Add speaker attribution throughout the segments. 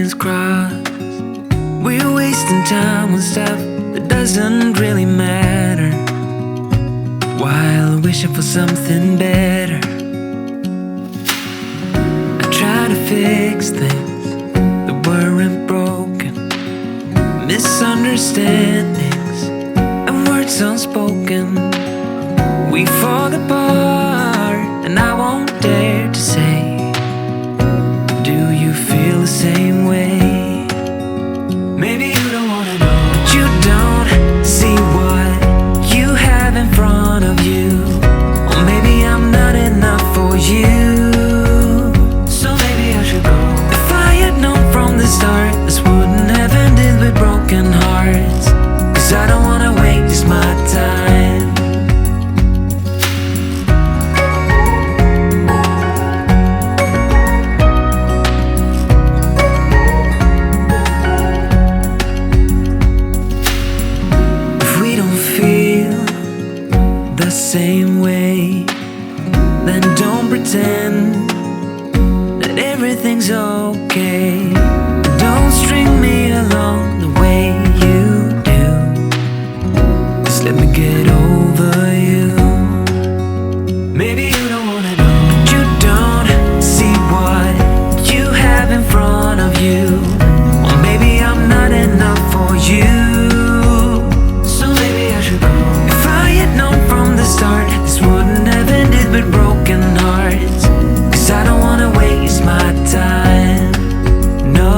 Speaker 1: lines crossed. We're wasting time on stuff that doesn't really matter, while wishing for something better. I try to fix things that weren't broken, misunderstandings and words unspoken. We fall apart and I won't dare to say, do you feel the same way? Maybe you don't wanna know, but you don't see what you have in front of you. Or maybe I'm not enough for you, so maybe I should go. If I had known from the start, this wouldn't have ended with broken hearts. 'Cause I don't wanna waste my time. The same way, then don't pretend that everything's okay. Don't string me along the way you do. Just let me get over you. Maybe you don't wanna know, but you don't see what you have in front of you. Or maybe I'm not enough for you, so maybe I should go. If I had known from the start, this wouldn't have ended with broken hearts. 'Cause I don't wanna waste my time, no.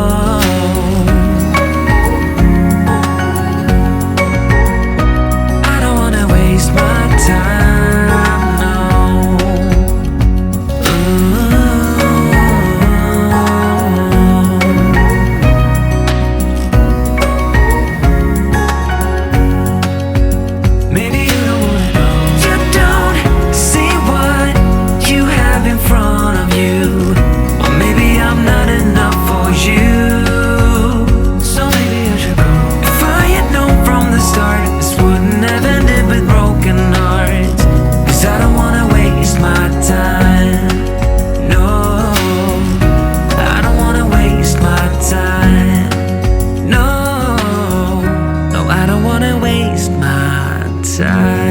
Speaker 1: I don't wanna waste my time, no. Maybe you don't wanna know, you don't see what you have in front of you. Or maybe I'm not enough for you, so maybe I should go. If I had known from the start, this wouldn't have ended with broken hearts. 'Cause I don't wanna waste my time, no. I don't wanna waste my time, no. No, I don't wanna waste my time.